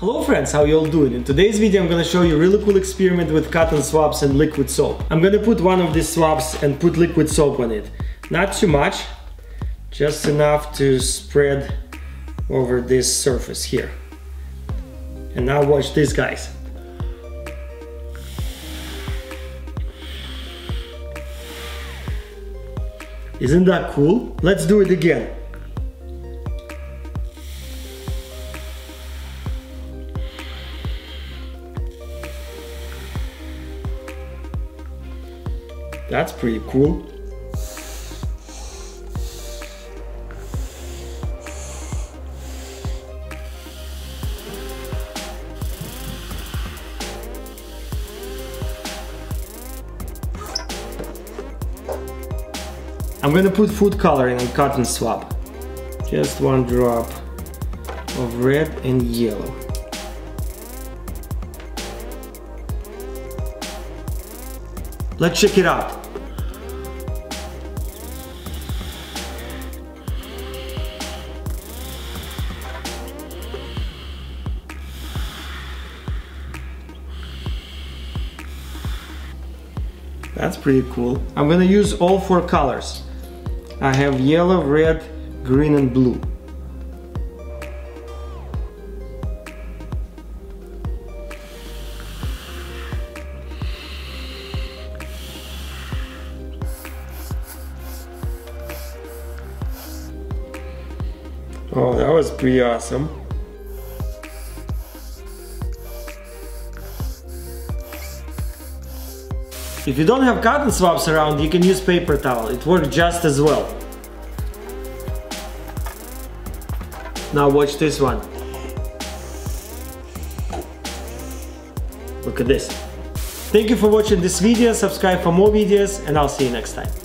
Hello friends, how you all doing? In today's video I'm gonna show you a really cool experiment with cotton swabs and liquid soap. I'm gonna put one of these swabs and put liquid soap on it. Not too much, just enough to spread over this surface here. And now watch this, guys. Isn't that cool? Let's do it again. That's pretty cool. I'm gonna put food coloring on cotton swab. Just one drop of red and yellow. Let's check it out. That's pretty cool. I'm gonna use all four colors. I have yellow, red, green and blue. Oh, that was pretty awesome. If you don't have cotton swabs around, you can use paper towel. It works just as well. Now watch this one. Look at this. Thank you for watching this video. Subscribe for more videos and I'll see you next time.